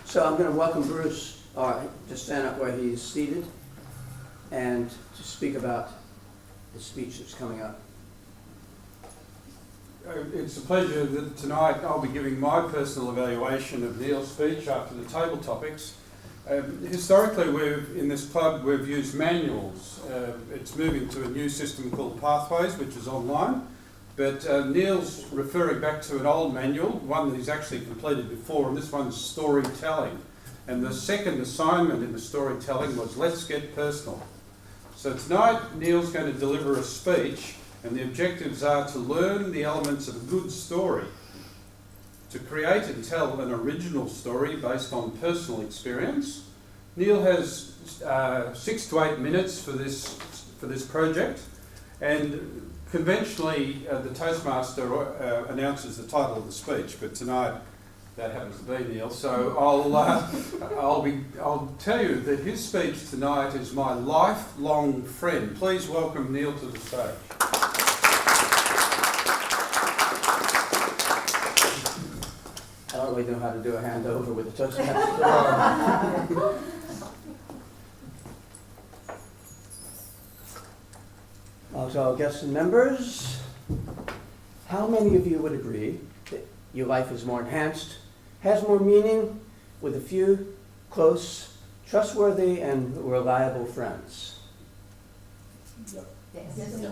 So I'm going to welcome Bruce to stand up where he's seated and to speak about the speech that's coming up. It's a pleasure that tonight I'll be giving my personal evaluation of Neil's speech after the table topics. Historically, in this club, we've used manuals. It's moving to a new system called Pathways, which is online. But Neil's referring back to an old manual, one that he's actually completed before, and this one's storytelling. And the second assignment in the storytelling was let's get personal. So tonight, Neil's going to deliver a speech, and the objectives are to learn the elements of a good story, to create and tell an original story based on personal experience. Neil has 6 to 8 minutes for this project, and conventionally the Toastmaster announces the title of the speech, but tonight that happens to be Neil. So I'll tell you that his speech tonight is my lifelong friend. Please welcome Neil to the stage. I don't really know how to do a handover with a Toastmaster. Also, guests and members, how many of you would agree that your life is more enhanced, has more meaning with a few close, trustworthy, and reliable friends? Yes. Okay.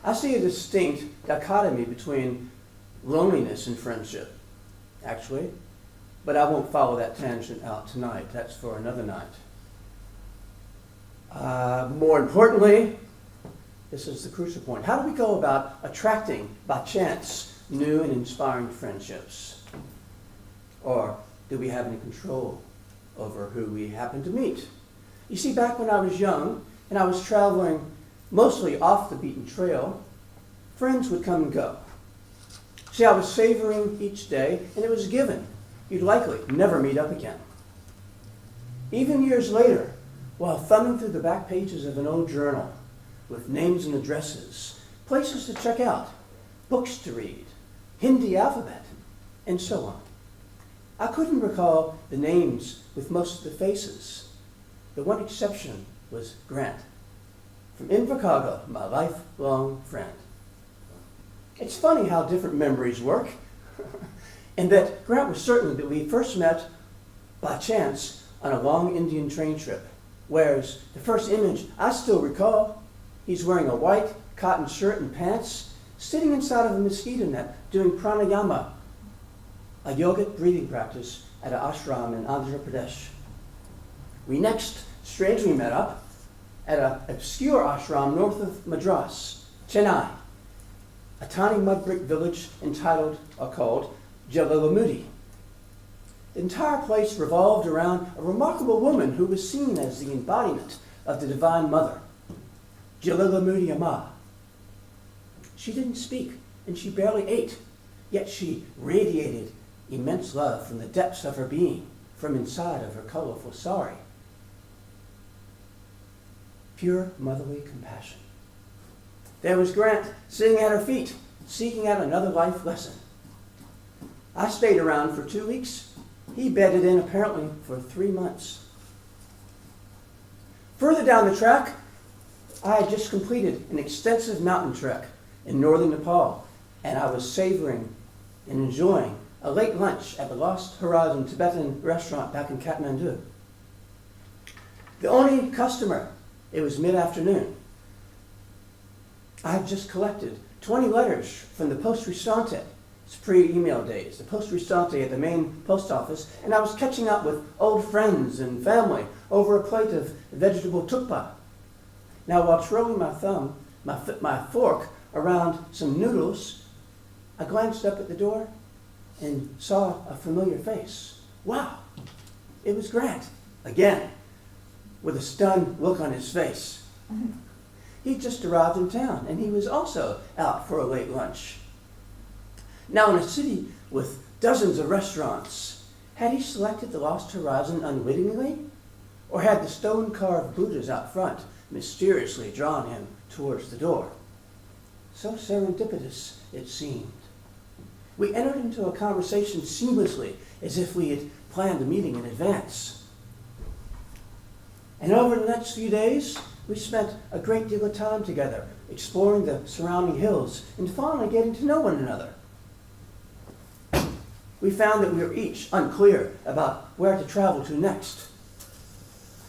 I see a distinct dichotomy between loneliness and friendship, actually, but I won't follow that tangent out tonight. That's for another night. More importantly, this is the crucial point. How do we go about attracting, by chance, new and inspiring friendships? Or do we have any control over who we happen to meet? You see, back when I was young and I was traveling mostly off the beaten trail, friends would come and go. See, I was savoring each day, and it was a given. You'd likely never meet up again. Even years later, while thumbing through the back pages of an old journal with names and addresses, places to check out, books to read, Hindi alphabet, and so on, I couldn't recall the names with most of the faces. The one exception was Grant, from Invercargill, my lifelong friend. It's funny how different memories work, and that Grant was certain that we first met by chance on a long Indian train trip, whereas the first image I still recall, he's wearing a white cotton shirt and pants, sitting inside of a mosquito net doing pranayama, a yogic breathing practice at an ashram in Andhra Pradesh. We next strangely met up at an obscure ashram north of Madras, Chennai, a tiny mud brick village called Jalalamudi. The entire place revolved around a remarkable woman who was seen as the embodiment of the Divine Mother, Jalalamudi Amma. She didn't speak, and she barely ate, yet she radiated immense love from the depths of her being, from inside of her colorful sari. Pure motherly compassion. There was Grant sitting at her feet, seeking out another life lesson. I stayed around for 2 weeks. He bedded in apparently for 3 months. Further down the track, I had just completed an extensive mountain trek in northern Nepal, and I was savoring and enjoying a late lunch at the Lost Horizon Tibetan restaurant back in Kathmandu. The only customer, it was mid-afternoon. I had just collected 20 letters from the Poste Restante. It's pre-email days, the Poste Restante at the main post office, and I was catching up with old friends and family over a plate of vegetable tukpa. Now, while twirling my fork around some noodles, I glanced up at the door and saw a familiar face. Wow, it was Grant, again, with a stunned look on his face. He'd just arrived in town, and he was also out for a late lunch. Now, in a city with dozens of restaurants, had he selected the Lost Horizon unwittingly? Or had the stone-carved Buddhas out front mysteriously drawn him towards the door? So serendipitous it seemed. We entered into a conversation seamlessly, as if we had planned the meeting in advance. And over the next few days, we spent a great deal of time together, exploring the surrounding hills and finally getting to know one another. We found that we were each unclear about where to travel to next.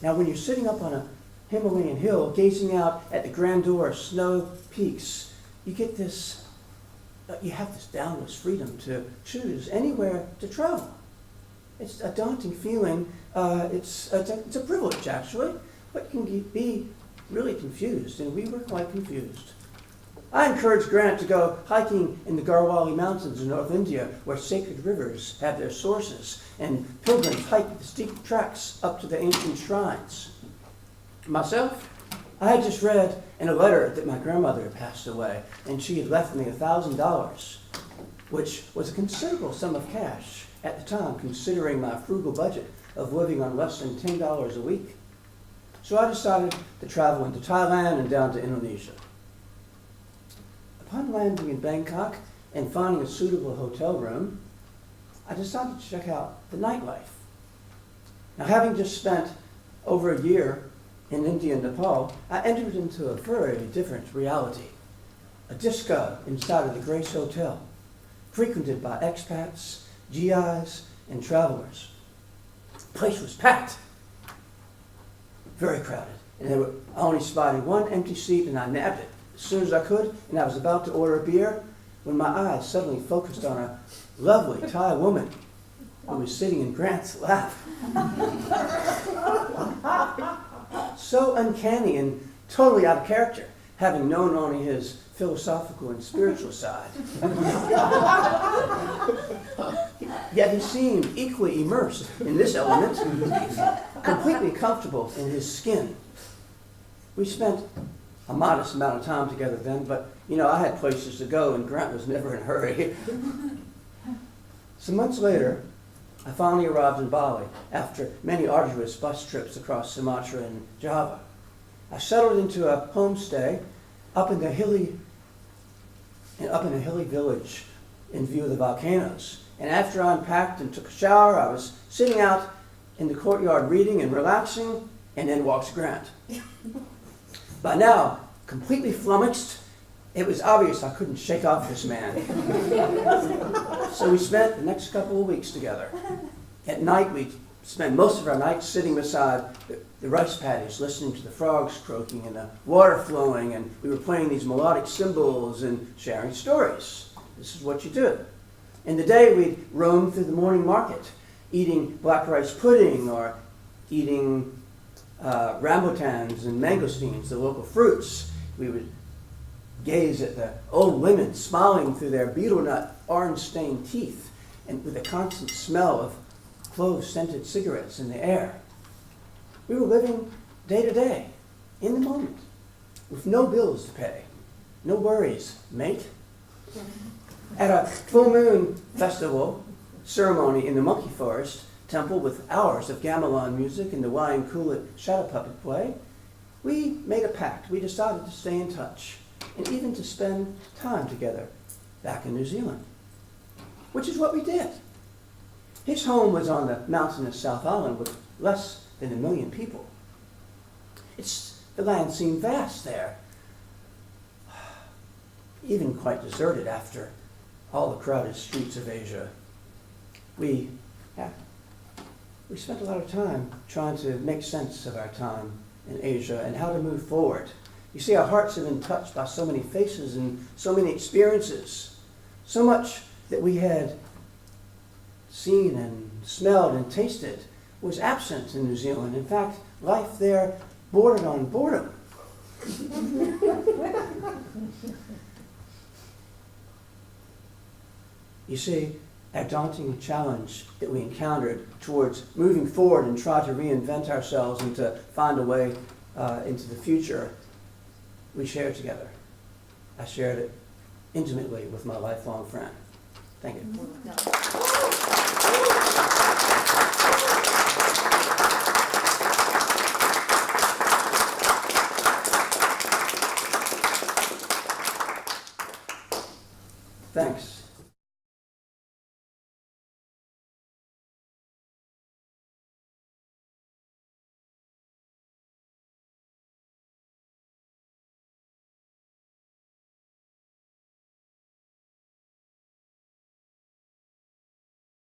Now, when you're sitting up on a Himalayan hill, gazing out at the grandeur of snow peaks, you have this boundless freedom to choose anywhere to travel. It's a daunting feeling. It's a privilege, actually, but can be really confused, and we were quite confused. I encouraged Grant to go hiking in the Garhwali Mountains in North India, where sacred rivers have their sources, and pilgrims hike the steep treks up to the ancient shrines. Myself, I had just read in a letter that my grandmother had passed away, and she had left me $1,000, which was a considerable sum of cash at the time, considering my frugal budget of living on less than $10 a week. So I decided to travel into Thailand and down to Indonesia. Upon landing in Bangkok and finding a suitable hotel room, I decided to check out the nightlife. Now, having just spent over a year in India and Nepal, I entered into a very different reality. A disco inside of the Grace Hotel, frequented by expats, GIs, and travelers. The place was packed, very crowded, and I only spotted one empty seat, and I nabbed it as soon as I could, and I was about to order a beer when my eyes suddenly focused on a lovely Thai woman who was sitting in Grant's lap. So uncanny and totally out of character, having known only his philosophical and spiritual side. Yet he seemed equally immersed in this element, completely comfortable in his skin. We spent a modest amount of time together then, but I had places to go and Grant was never in a hurry. Some months later, I finally arrived in Bali after many arduous bus trips across Sumatra and Java. I settled into a homestay up in a hilly village in view of the volcanoes. And after I unpacked and took a shower, I was sitting out in the courtyard reading and relaxing, and then walks Grant. By now, completely flummoxed, it was obvious I couldn't shake off this man. So we spent the next couple of weeks together. At night, we'd spend most of our nights sitting beside the rice paddies, listening to the frogs croaking and the water flowing, and we were playing these melodic cymbals and sharing stories. This is what you do. In the day, we'd roam through the morning market, eating black rice pudding or eating rambutans and mangosteens, the local fruits. We would gaze at the old women smiling through their betel nut orange-stained teeth, and with a constant smell of clove-scented cigarettes in the air. We were living day to day, in the moment, with no bills to pay. No worries, mate. At a full moon festival ceremony in the monkey forest temple with hours of gamelan music and the Wayang Kulit shadow puppet play, we made a pact. We decided to stay in touch and even to spend time together back in New Zealand, which is what we did. His home was on the mountainous South Island with less than 1 million people. The land seemed vast there, even quite deserted after all the crowded streets of Asia. We spent a lot of time trying to make sense of our time in Asia and how to move forward. You see, our hearts have been touched by so many faces and so many experiences, so much that we had seen and smelled and tasted was absent in New Zealand. In fact, life there bordered on boredom. You see, a daunting challenge that we encountered towards moving forward and try to reinvent ourselves and to find a way into the future, we shared together. I shared it intimately with my lifelong friend. Thank you. Thanks.